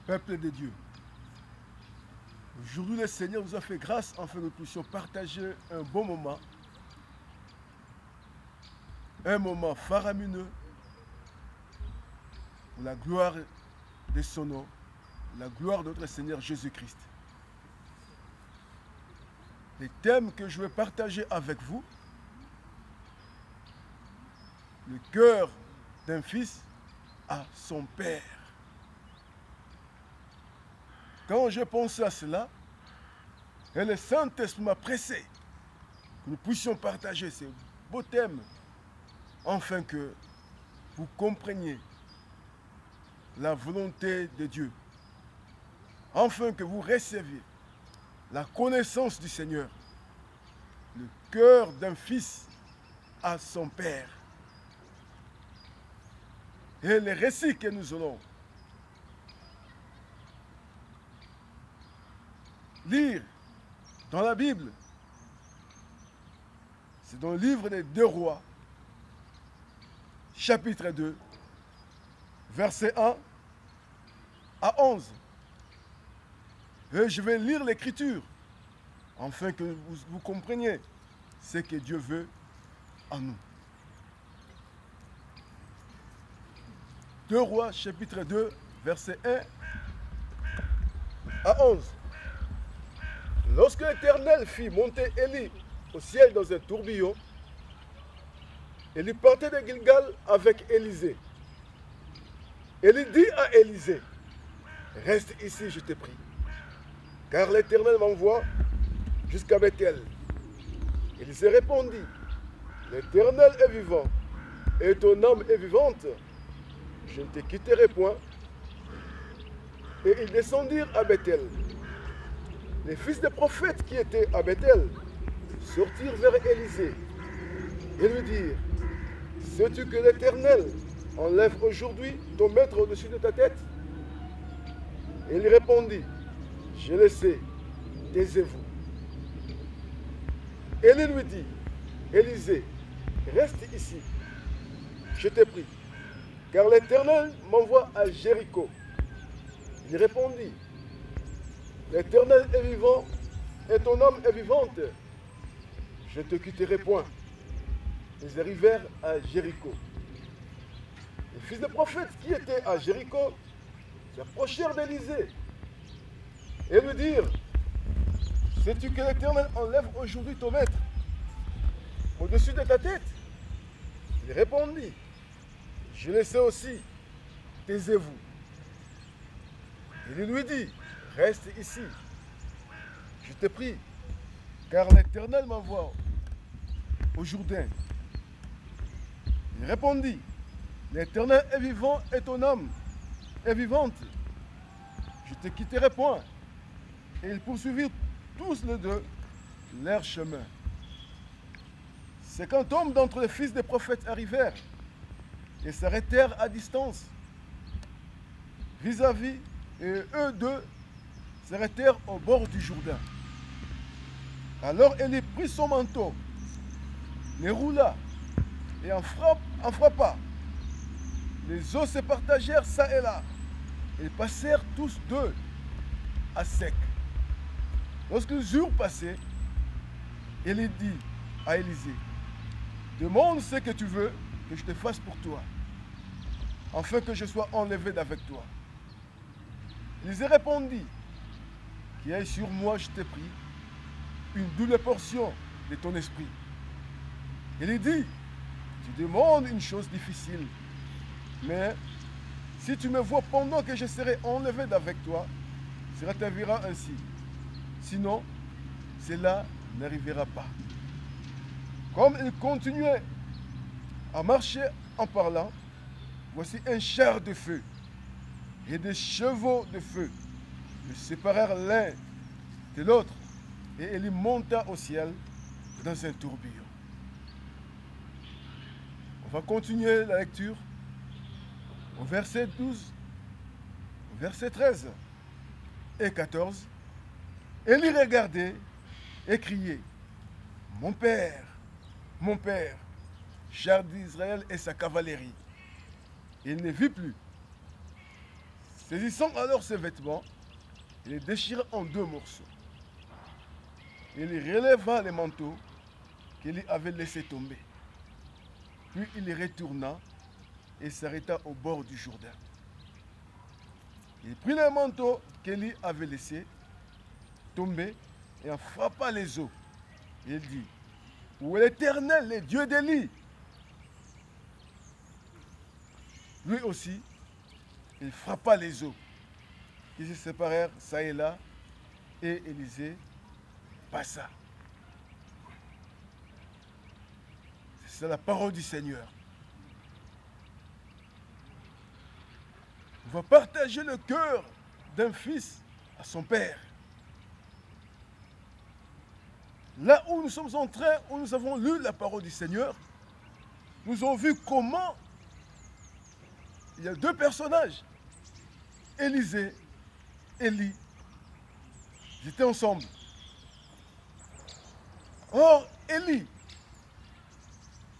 Peuple de Dieu, aujourd'hui le Seigneur nous a fait grâce afin que nous puissions partager un bon moment, un moment faramineux pour la gloire de son nom, la gloire de notre Seigneur Jésus-Christ. Les thèmes que je vais partager avec vous, le cœur d'un fils à son père. Quand je pensais à cela, et le Saint-Esprit m'a pressé que nous puissions partager ces beaux thèmes afin que vous compreniez la volonté de Dieu, afin que vous receviez la connaissance du Seigneur, le cœur d'un fils à son père. Et les récits que nous allons lire dans la Bible, c'est dans le livre des 2 Rois, chapitre 2, verset 1 à 11. Et je vais lire l'Écriture, afin que vous compreniez ce que Dieu veut en nous. 2 Rois, chapitre 2, verset 1 à 11. Lorsque l'Éternel fit monter Élie au ciel dans un tourbillon, Élie partait de Gilgal avec Élisée. Élie dit à Élisée, « Reste ici, je te prie, car l'Éternel m'envoie jusqu'à Bethel. » Élisée répondit, « L'Éternel est vivant, et ton âme est vivante. Je ne te quitterai point. » Et ils descendirent à Bethel. Les fils des prophètes qui étaient à Bethel sortirent vers Élisée et lui dirent, « Sais-tu que l'Éternel enlève aujourd'hui ton maître au-dessus de ta tête? » Et il répondit, « Je le sais, taisez-vous. » Élie lui dit, « Élisée, reste ici, je te prie, car l'Éternel m'envoie à Jéricho. » Il répondit, « L'Éternel est vivant et ton âme est vivante. Je ne te quitterai point. » Ils arrivèrent à Jéricho. Les fils des prophètes qui étaient à Jéricho s'approchèrent d'Élisée et lui dirent, « Sais-tu que l'Éternel enlève aujourd'hui ton maître au-dessus de ta tête? » Il répondit, « Je le sais aussi, taisez-vous. » Il lui dit, « Reste ici, je te prie, car l'Éternel m'envoie au Jourdain. » Il répondit, « L'Éternel est vivant et ton âme est vivante. Je ne te quitterai point. » Et ils poursuivirent tous les deux leur chemin. 50 hommes d'entre les fils des prophètes arrivèrent et s'arrêtèrent à distance vis-à-vis, et eux deux s'arrêtèrent au bord du Jourdain. Alors Élie prit son manteau, les roula et en frappa. Les eaux se partagèrent çà et là. Ils passèrent tous deux à sec. Lorsqu'ils eurent passé, Élie dit à Élisée, « Demande ce que tu veux que je te fasse pour toi, afin que je sois enlevé d'avec toi. » Élisée répondit, « Qu'il y ait sur moi, je te prie, une double portion de ton esprit. » Il dit, « Tu demandes une chose difficile, mais si tu me vois pendant que je serai enlevé d'avec toi, cela t'arrivera ainsi. Sinon, cela n'arrivera pas. » Comme il continuait à marcher en parlant, voici un char de feu et des chevaux de feu le séparèrent l'un de l'autre, et Élie monta au ciel dans un tourbillon. On va continuer la lecture au verset 12, au verset 13 et 14. Élie regardait et criait, « Mon père, char d'Israël et sa cavalerie. » Il ne vit plus. Saisissant alors ses vêtements, il les déchira en 2 morceaux. Il releva les manteaux qu'il avait laissés tomber. Puis il les retourna et s'arrêta au bord du Jourdain. Il prit les manteaux qu'Élie avait laissés tomber et en frappa les eaux. Il dit, où est l'Éternel, le Dieu d'Élie? Lui aussi, il frappa les eaux qui se séparèrent ça et là, et Élisée passa. C'est la parole du Seigneur. On va partager le cœur d'un fils à son père. Là où nous sommes en train, où nous avons lu la parole du Seigneur, nous avons vu comment il y a 2 personnages, Élisée, Élie, ils étaient ensemble. Or, Élie,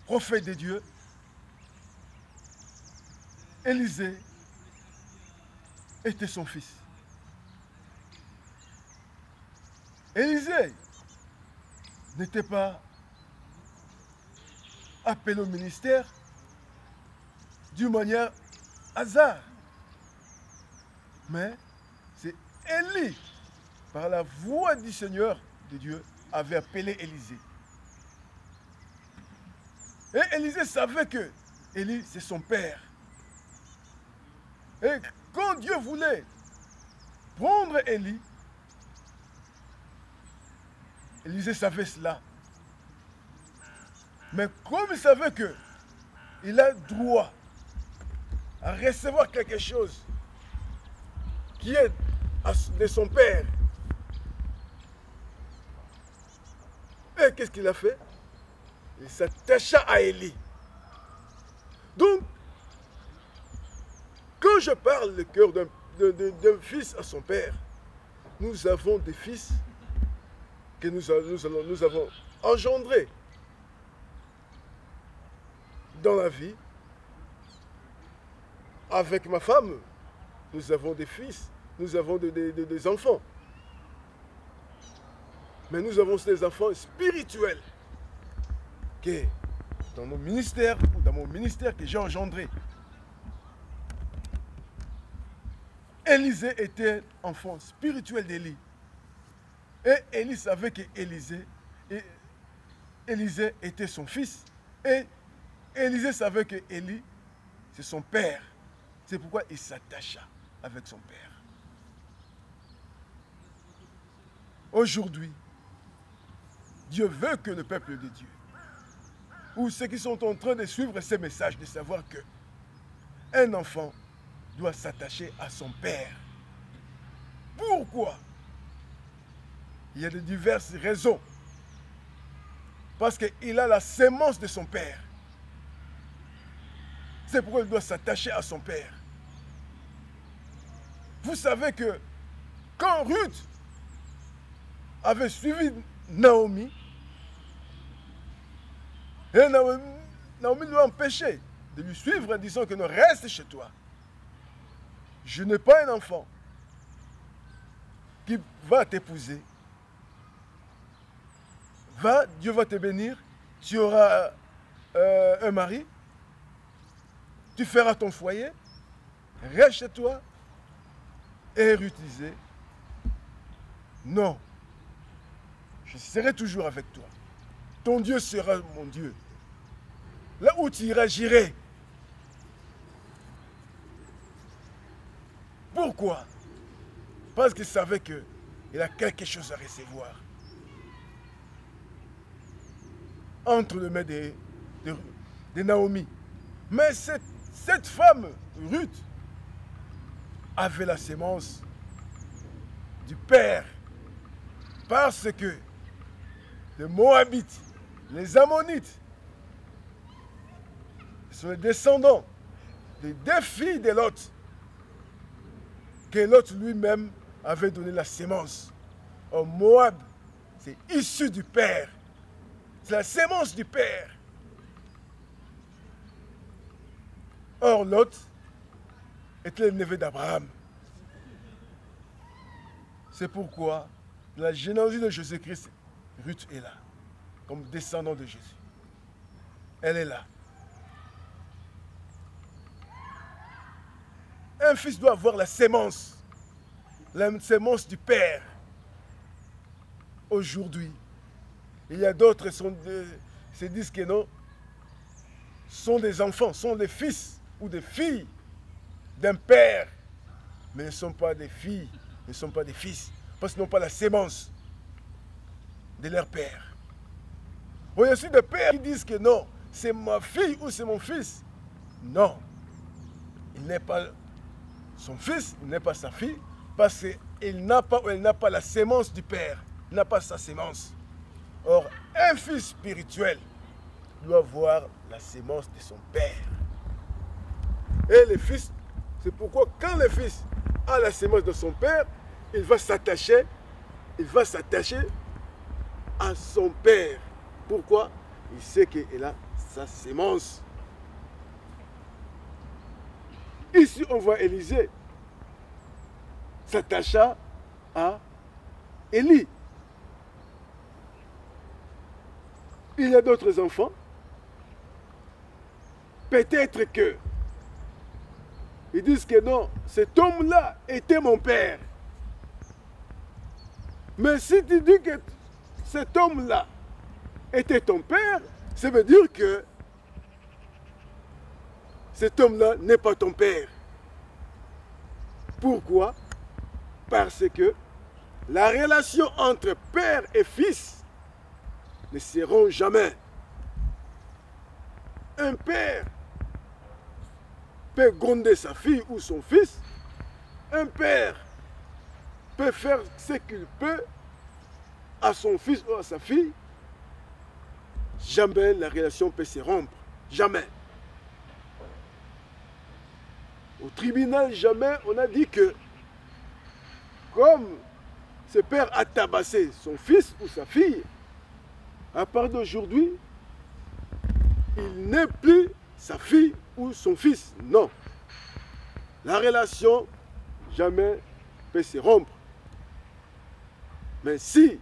prophète de Dieu, Élisée était son fils. Élisée n'était pas appelé au ministère d'une manière hasard. Mais c'est Élie, par la voix du Seigneur de Dieu, avait appelé Élisée. Et Élisée savait que Élie, c'est son père. Et quand Dieu voulait prendre Élie, Élisée savait cela. Mais comme il savait qu'il a droit à recevoir quelque chose qui est de son père, et qu'est-ce qu'il a fait? Il s'attacha à Élie. Donc, quand je parle le cœur d'un fils à son père, nous avons des fils que nous avons engendrés dans la vie. Avec ma femme, nous avons des fils, nous avons des enfants. Mais nous avons des enfants spirituels qui, dans nos ministères ou dans mon ministère que j'ai engendré. Élisée était enfant spirituel d'Élie. Et Élie savait que Élisée était son fils. Et Élisée savait que Élie, c'est son père. C'est pourquoi il s'attacha avec son père. Aujourd'hui, Dieu veut que le peuple de Dieu, ou ceux qui sont en train de suivre ces messages, de savoir que un enfant doit s'attacher à son père. Pourquoi? Il y a de diverses raisons. Parce qu'il a la sémence de son père. C'est pourquoi il doit s'attacher à son père. Vous savez que quand Ruth avait suivi Naomi, et Naomi lui a empêché de lui suivre en disant que ne reste chez toi. Je n'ai pas un enfant qui va t'épouser. Va, Dieu va te bénir, tu auras un mari, tu feras ton foyer, reste chez toi. Et Ruth disait, non, je serai toujours avec toi. Ton Dieu sera mon Dieu. Là où tu iras, j'irai. Pourquoi? Parce qu'il savait qu'il a quelque chose à recevoir. Entre les mains de Naomi. Mais cette femme, Ruth, avait la sémence du père. Parce que les Moabites, les Ammonites, sont les descendants des 2 filles de Lot, que Lot lui-même avait donné la sémence. Or, Moab, c'est issu du père. C'est la sémence du père. Or, Lot était le neveu d'Abraham. C'est pourquoi, dans la généalogie de Jésus-Christ, Ruth est là, comme descendant de Jésus. Elle est là. Un fils doit avoir la sémence du Père. Aujourd'hui, il y a d'autres qui se disent que non, sont des enfants, sont des fils ou des filles d'un père, mais ne sont pas des filles, ne sont pas des fils, parce qu'ils n'ont pas la sémence de leur père. Il y a aussi des pères qui disent que non, c'est ma fille ou c'est mon fils. Non, il n'est pas son fils, il n'est pas sa fille, parce qu'il n'a pas ou elle n'a pas la sémence du père, il n'a pas sa sémence. Or, un fils spirituel doit avoir la sémence de son père. Et le fils, c'est pourquoi quand le fils a la sémence de son père, il va s'attacher à son père. Pourquoi? Il sait qu'il a sa sémence. Ici, on voit Élisée s'attacha à Élie. Il y a d'autres enfants. Peut-être que ils disent que non, cet homme-là était mon père. Mais si tu dis que cet homme-là était ton père, ça veut dire que cet homme-là n'est pas ton père. Pourquoi? Parce que la relation entre père et fils ne seront jamais. Un père peut gronder sa fille ou son fils. Un père peut faire ce qu'il peut à son fils ou à sa fille. Jamais la relation peut se rompre. Jamais. Au tribunal, jamais on a dit que comme ce père a tabassé son fils ou sa fille, à part d'aujourd'hui, il n'est plus sa fille ou son fils. Non. La relation jamais peut se rompre. Mais si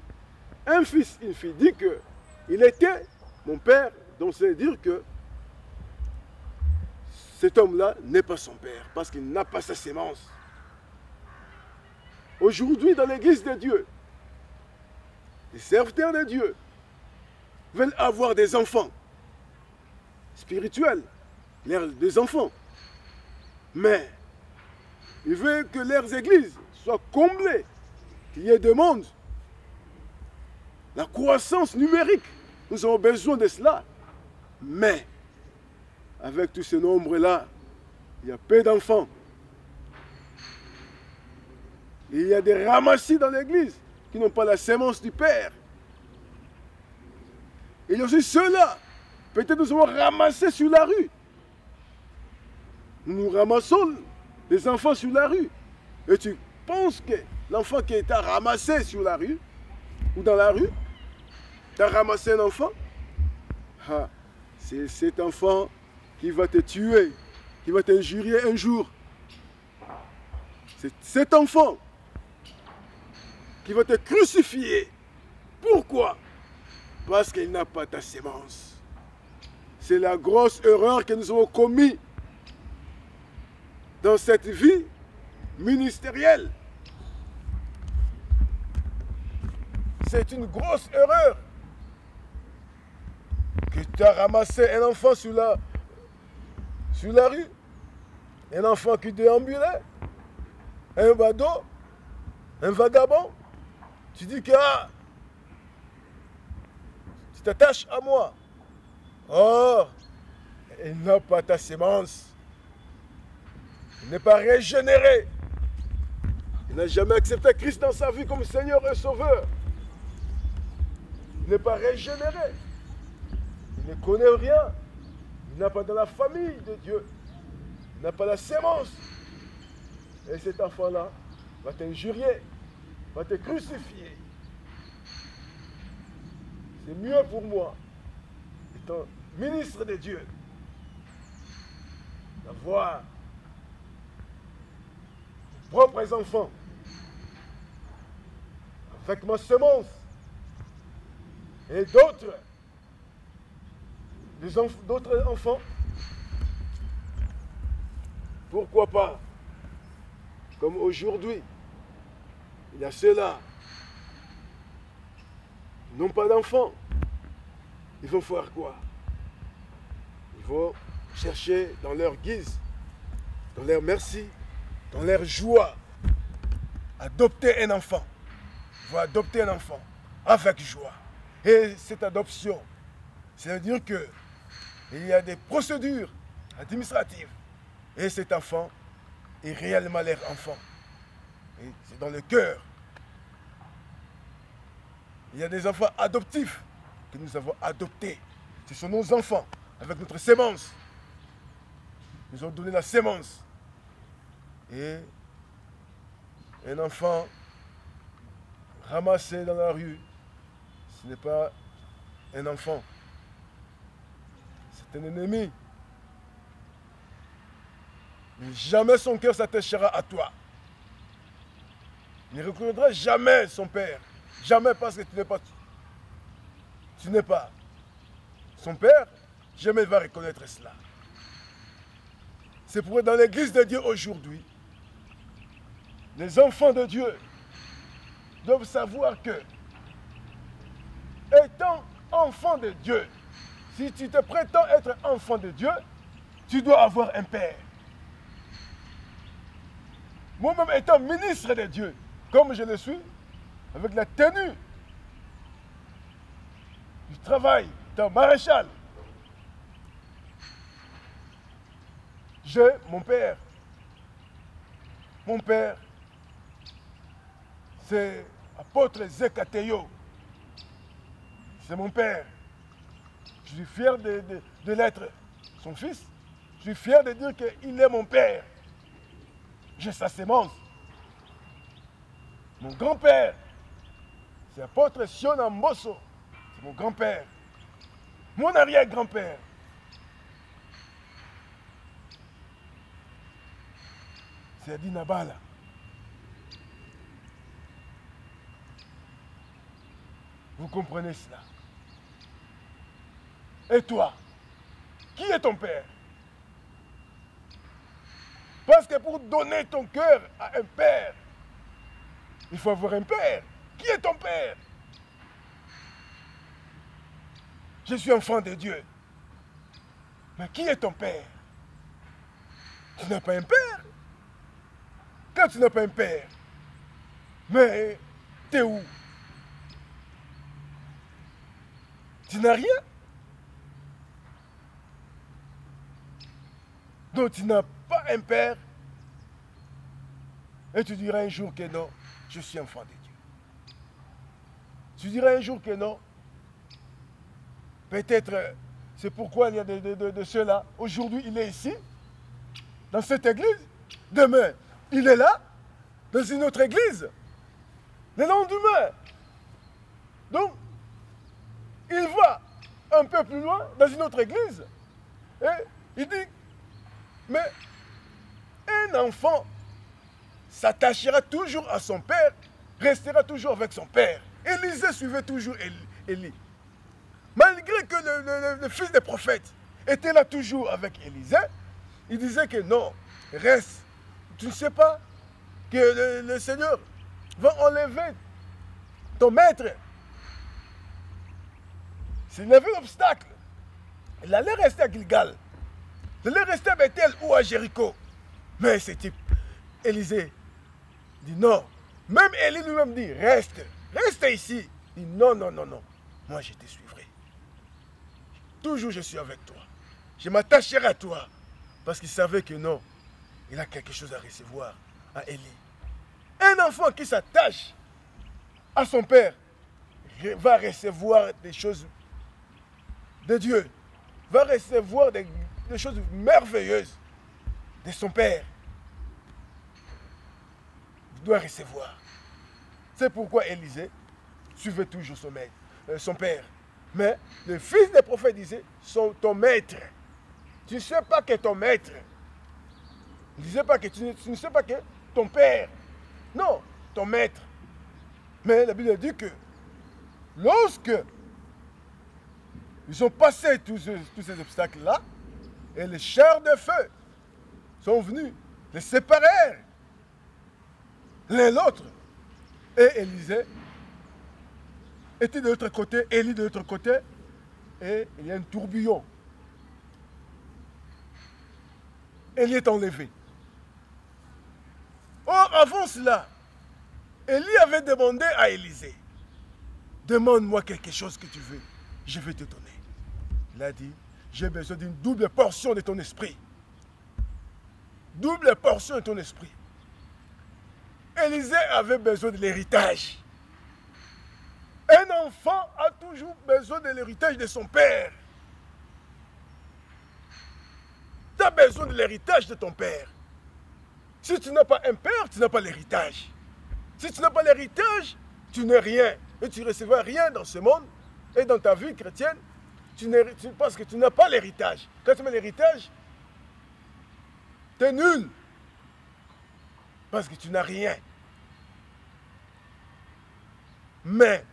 un fils, une fille dit qu'il était mon père, donc c'est dire que cet homme-là n'est pas son père, parce qu'il n'a pas sa sémence. Aujourd'hui, dans l'église de Dieu, les serviteurs de Dieu veulent avoir des enfants spirituels, des enfants. Mais ils veulent que leurs églises soient comblées, qu'il y ait de monde. La croissance numérique, nous avons besoin de cela. Mais avec tous ces nombres-là, il y a peu d'enfants. Il y a des ramassis dans l'église qui n'ont pas la sémence du Père. Il y a aussi ceux-là, peut-être nous avons ramassé sur la rue. Nous ramassons les enfants sur la rue. Et tu penses que l'enfant qui est ramassé sur la rue, ou dans la rue, tu as ramassé un enfant, c'est cet enfant qui va te tuer, qui va t'injurier un jour. C'est cet enfant qui va te crucifier. Pourquoi? Parce qu'il n'a pas ta sémence. C'est la grosse erreur que nous avons commise dans cette vie ministérielle. C'est une grosse erreur que tu as ramassé un enfant sur la rue, un enfant qui déambulait, un badaud, un vagabond. Tu dis que tu t'attaches à moi. Or, il n'a pas ta sémence. Il n'est pas régénéré. Il n'a jamais accepté Christ dans sa vie comme Seigneur et Sauveur. Il n'est pas régénéré. Il ne connaît rien. Il n'a pas dans la famille de Dieu. Il n'a pas la sémence. Et cet enfant-là va t'injurier, va te crucifier. C'est mieux pour moi, étant ministre de Dieu, d'avoir mes propres enfants avec ma semence. Et d'autres enfants, pourquoi pas, comme aujourd'hui, il y a ceux-là, ils n'ont pas d'enfants. Ils vont faire quoi? Ils vont chercher dans leur guise, dans leur merci, dans leur joie, adopter un enfant. Ils vont adopter un enfant avec joie. Et cette adoption, ça veut dire que il y a des procédures administratives. Et cet enfant est réellement leur enfant. Et c'est dans le cœur. Il y a des enfants adoptifs que nous avons adoptés. Ce sont nos enfants, avec notre sémence. Nous ont donné la sémence. Et un enfant ramassé dans la rue, ce n'est pas un enfant. C'est un ennemi. Mais jamais son cœur s'attachera à toi. Il ne reconnaîtra jamais son père. Jamais parce que tu n'es pas son père. Jamais il va reconnaître cela. C'est pourquoi dans l'église de Dieu aujourd'hui, les enfants de Dieu doivent savoir que, étant enfant de Dieu, si tu te prétends être enfant de Dieu, tu dois avoir un père. Moi-même étant ministre de Dieu, comme je le suis, avec la tenue du travail d'un maréchal, j'ai mon père. Mon père, c'est apôtre Zekateyo. C'est mon père. Je suis fier de l'être son fils. Je suis fier de dire qu'il est mon père. J'ai sa sémence. Mon grand-père, c'est apôtre Siona Mbosso. C'est mon grand-père. Mon arrière-grand-père, c'est Adi Nabala. Vous comprenez cela? Et toi, qui est ton père? Parce que pour donner ton cœur à un père, il faut avoir un père. Qui est ton père? Je suis enfant de Dieu. Mais qui est ton père? Tu n'as pas un père. Quand tu n'as pas un père, mais t'es où? Tu n'as rien. Donc tu n'as pas un père. Et tu diras un jour que non, je suis enfant de Dieu. Tu diras un jour que non. Peut-être c'est pourquoi il y a de ceux-là. Aujourd'hui, il est ici, dans cette église. Demain, il est là, dans une autre église. Le lendemain. Donc, il va un peu plus loin, dans une autre église. Et il dit, mais un enfant s'attachera toujours à son père, restera toujours avec son père. Élisée suivait toujours Élie. Malgré que le fils des prophètes était là toujours avec Élisée, il disait que non, reste. Tu ne sais pas que le Seigneur va enlever ton maître. S'il y avait un obstacle, il allait rester à Gilgal. Il allait rester à Bethel ou à Jéricho. Mais ce type, Élisée, dit non. Même Élie lui-même dit, reste ici. Il dit non, non, non, non. Moi, je te suivrai. Toujours, je suis avec toi. Je m'attacherai à toi. Parce qu'il savait que non, il a quelque chose à recevoir à Élie. Un enfant qui s'attache à son père va recevoir des choses de Dieu, va recevoir des choses merveilleuses de son père. Il doit recevoir. C'est pourquoi Élisée suivait toujours son père. Mais le fils des prophètes disait, ton maître. Tu ne sais pas que ton maître. Il ne disait pas que tu ne sais pas que ton père. Non, ton maître. Mais la Bible dit que lorsque ils ont passé tous ces obstacles-là, et les chars de feu sont venus, les séparèrent l'un l'autre. Et Élisée était de l'autre côté, Élie de l'autre côté, et il y a un tourbillon. Élie est enlevé. Or, avant cela, Élie avait demandé à Élisée, demande-moi quelque chose que tu veux, je vais te donner. Il a dit, j'ai besoin d'une double portion de ton esprit. Double portion de ton esprit. Élisée avait besoin de l'héritage. Un enfant a toujours besoin de l'héritage de son père. Tu as besoin de l'héritage de ton père. Si tu n'as pas un père, tu n'as pas l'héritage. Si tu n'as pas l'héritage, tu n'es rien. Et tu ne recevras rien dans ce monde et dans ta vie chrétienne. Parce que tu n'as pas l'héritage. Quand tu as l'héritage, tu es nul. Parce que tu n'as rien. Mais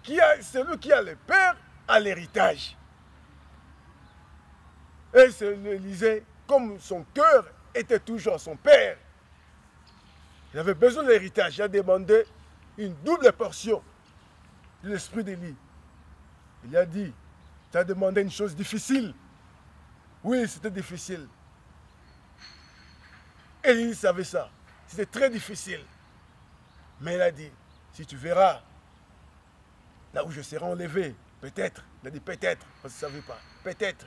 celui qui a le père a l'héritage. Et Élisée, comme son cœur était toujours à son père, il avait besoin de l'héritage. Il a demandé une double portion de l'esprit d'Élie. Il a dit, tu as demandé une chose difficile. Oui, c'était difficile. Élie savait ça. C'était très difficile. Mais il a dit, si tu verras, là où je serai enlevé, peut-être. Il a dit peut-être, parce qu'il ne savait pas. Peut-être.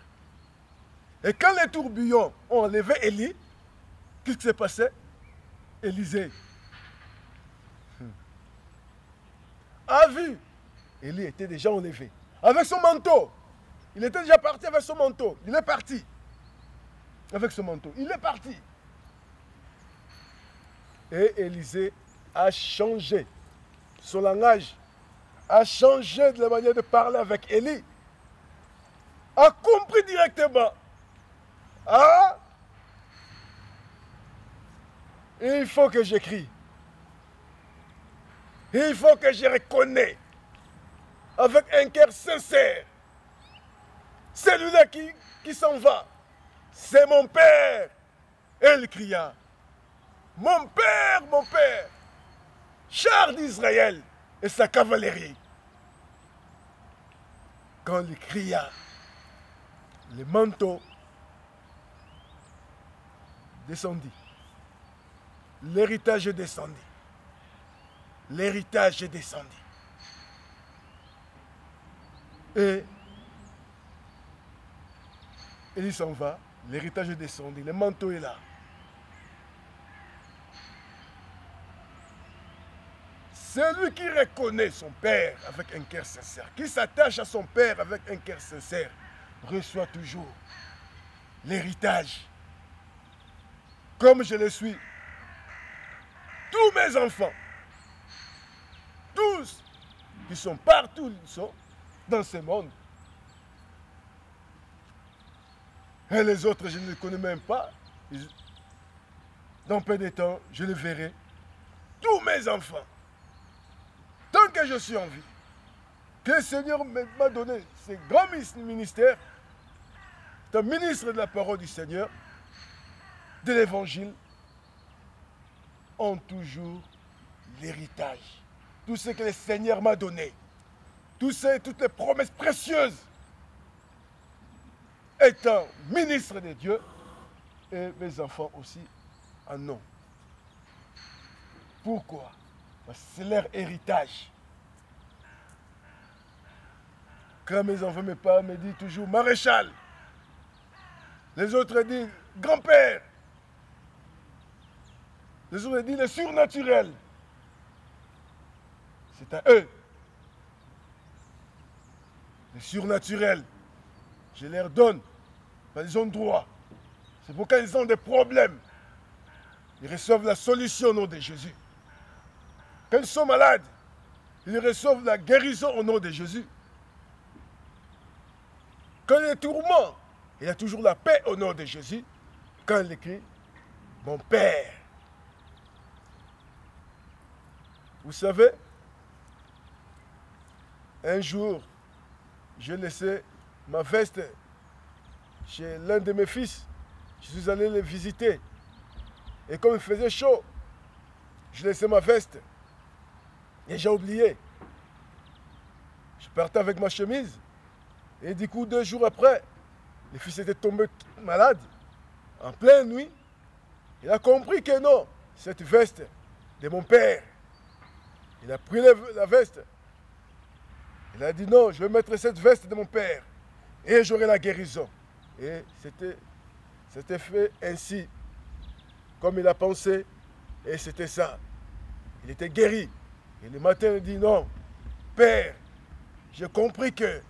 Et quand les tourbillons ont enlevé Élie, qu'est-ce qui s'est passé? Élisée a vu. Élie était déjà enlevé. Avec son manteau. Il était déjà parti avec son manteau. Il est parti. Avec son manteau. Il est parti. Et Élisée a changé son langage, a changé de la manière de parler avec Élie, a compris directement. Ah, il faut que j'écris. Il faut que je reconnais avec un cœur sincère. Celui-là qui s'en va, c'est mon père. Et il cria, mon père, char d'Israël et sa cavalerie. Quand il cria, le manteau descendit. L'héritage descendit. L'héritage descendit. Et il s'en va, l'héritage descendit, le manteau est là. Celui qui reconnaît son père avec un cœur sincère, qui s'attache à son père avec un cœur sincère, reçoit toujours l'héritage. Comme je le suis. Tous mes enfants, tous qui sont partout, ils sont dans ce monde. Et les autres, je ne les connais même pas. Dans peu de temps, je les verrai. Tous mes enfants. Tant que je suis en vie, que le Seigneur m'a donné ce grand ministère, c'est un ministre de la parole du Seigneur, de l'évangile, ont toujours l'héritage. Tout ce que le Seigneur m'a donné, toutes les promesses précieuses, étant ministre de Dieu, et mes enfants aussi en ont. Pourquoi? Parce que c'est leur héritage. Quand mes enfants, mes parents me disent toujours maréchal, les autres disent grand-père, les autres disent le surnaturel. C'est à eux. Le surnaturel, je leur donne, ils ont droit. C'est pourquoi ils ont des problèmes. Ils reçoivent la solution au nom de Jésus. Quand ils sont malades, ils reçoivent la guérison au nom de Jésus. Quand il y a tourment, il y a toujours la paix au nom de Jésus. Quand il écrit, mon Père. Vous savez, Un jour, j'ai laissé ma veste chez l'un de mes fils. Je suis allé le visiter. Et comme il faisait chaud, je laissais ma veste. Et j'ai oublié. Je partais avec ma chemise. Et du coup, 2 jours après, le fils était tombé malade, en pleine nuit. Il a compris que non, cette veste de mon père. Il a pris la veste. Il a dit non, je vais mettre cette veste de mon père. Et j'aurai la guérison. Et c'était fait ainsi, comme il a pensé. Et c'était ça. Il était guéri. Et le matin, il dit non, père, j'ai compris que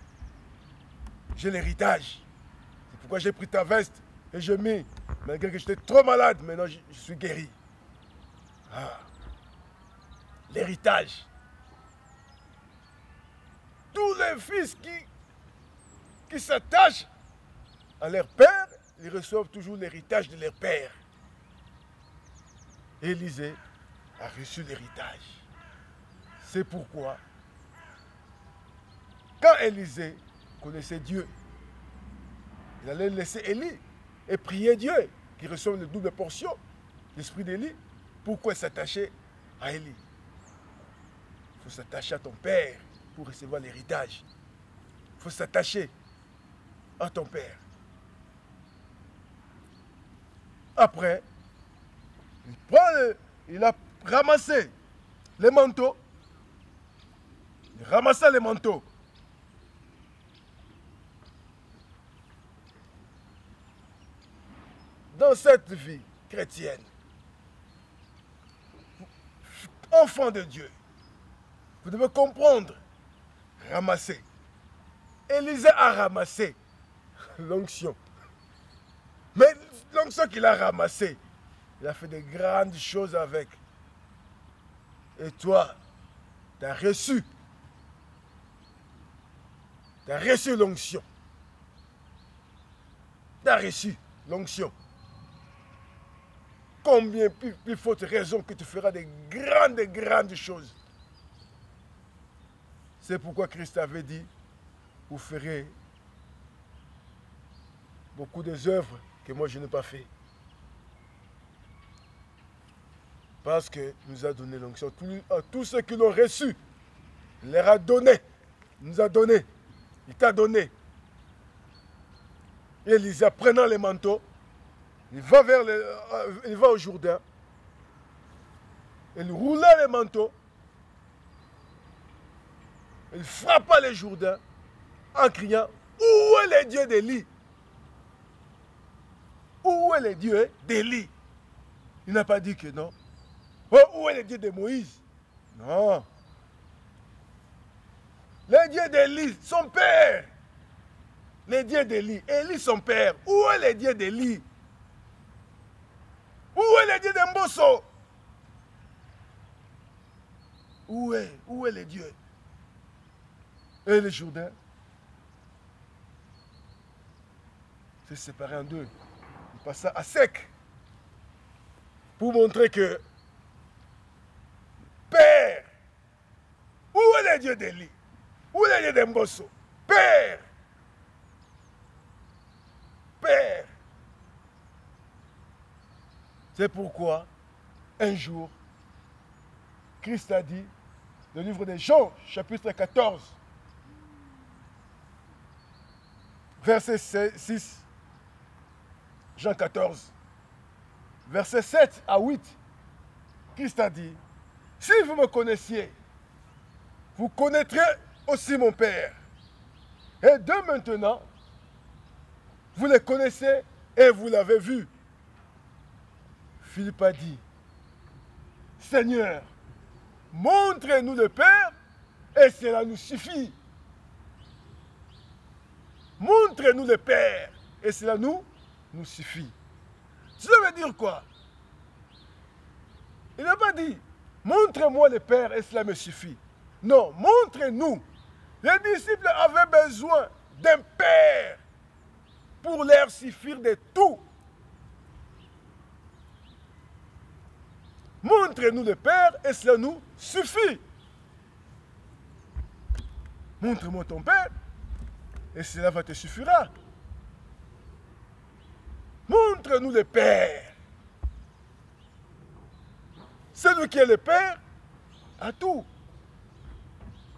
j'ai l'héritage. C'est pourquoi j'ai pris ta veste et j'ai mis. Malgré que j'étais trop malade, maintenant je suis guéri. Ah. L'héritage. Tous les fils qui s'attachent à leur père, ils reçoivent toujours l'héritage de leur père. Élisée a reçu l'héritage. C'est pourquoi, quand Élisée connaissait Dieu, il allait laisser Élie et prier Dieu qui reçoive une double portion, l'esprit d'Élie. Pourquoi s'attacher à Élie? Il faut s'attacher à ton père pour recevoir l'héritage. Il faut s'attacher à ton père. Après, il a ramassé les manteaux. Il ramassa les manteaux. Dans cette vie chrétienne, enfant de Dieu, vous devez comprendre, ramasser. Élisée a ramassé l'onction. Mais l'onction qu'il a ramassée, il a fait de grandes choses avec. Et toi, tu as reçu. Tu as reçu l'onction. Tu as reçu l'onction. Combien plus forte raison que tu feras de grandes choses. C'est pourquoi Christ avait dit, vous ferez beaucoup des œuvres que moi je n'ai pas fait. Parce que nous a donné l'onction. À tous ceux qui l'ont reçu, il leur a donné. Il nous a donné. Il t'a donné. Et Élisée, prenant les manteaux, il va au Jourdain. Il roula les manteaux. Il frappa les Jourdains en criant, où est le Dieu d'Élie? Où est le Dieu d'Élie? Il n'a pas dit que non. Oh, où est le Dieu de Moïse? Non. Le Dieu d'Élie, son père. Le Dieu d'Élie. Élie, son père. Où est le Dieu d'Élie? Où est le Dieu de Mbosso? Où est le Dieu? Et le Jourdain s'est séparé en deux. Il passa à sec pour montrer que Père, où est le Dieu d'Élie? Où est le Dieu de Mbosso? Père, Père. C'est pourquoi un jour, Christ a dit, le livre de Jean, chapitre 14, verset 6, Jean 14, verset 7 à 8, Christ a dit, si vous me connaissiez, vous connaîtrez aussi mon Père. Et de maintenant, vous le connaissez et vous l'avez vu. Philippe a dit, Seigneur, montre-nous le Père et cela nous suffit. Montre-nous le Père et cela nous suffit. Cela veut dire quoi? Il n'a pas dit, montre-moi le Père et cela me suffit. Non, montre-nous. Les disciples avaient besoin d'un Père pour leur suffire de tout. Montre-nous le Père et cela nous suffit. Montre-moi ton Père, et cela va te suffira. Montre-nous le Père. Celui qui est le Père a tout.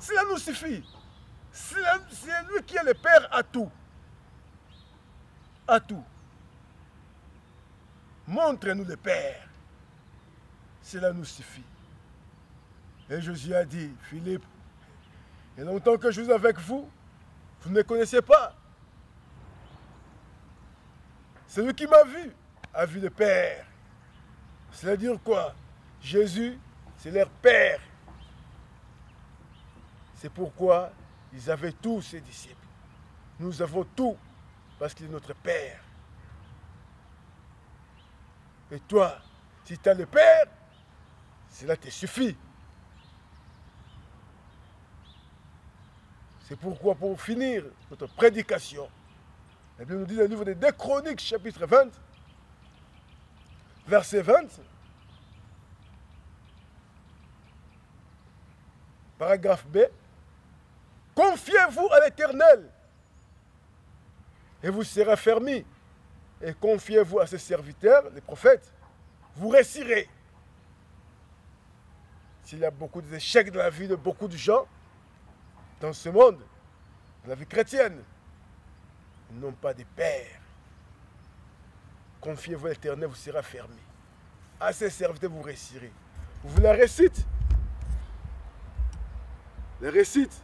Cela nous suffit. C'est lui qui est le Père à tout. À tout. Montre-nous le Père. Cela nous suffit. Et Jésus a dit, Philippe, il y a longtemps que je suis avec vous, vous ne me connaissez pas. Celui qui m'a vu a vu le Père. C'est-à-dire quoi? Jésus, c'est leur Père. C'est pourquoi ils avaient tous ses disciples. Nous avons tout parce qu'il est notre Père. Et toi, si tu as le Père, cela te suffit. C'est pourquoi, pour finir notre prédication, la Bible nous dit dans le livre des 2 Chroniques, chapitre 20, verset 20, paragraphe B, confiez-vous à l'Éternel et vous serez affermis, et confiez-vous à ses serviteurs, les prophètes, vous réussirez. S'il y a beaucoup d'échecs dans la vie de beaucoup de gens, dans ce monde, dans la vie chrétienne, ils n'ont pas de Père. Confiez-vous à l'Éternel, vous serez affermis. À ses serviteurs, vous réussirez. Vous voulez la réussite? La réussite,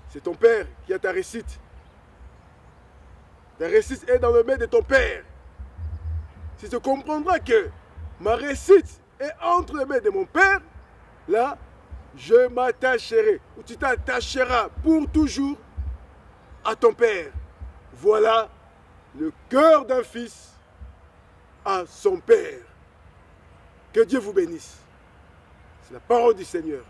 c'est ton Père qui a ta réussite. Ta réussite est dans le main de ton Père. Si tu comprendras que ma réussite est entre les mains de mon Père, là, je m'attacherai, ou tu t'attacheras pour toujours à ton Père. Voilà le cœur d'un fils à son Père. Que Dieu vous bénisse. C'est la parole du Seigneur.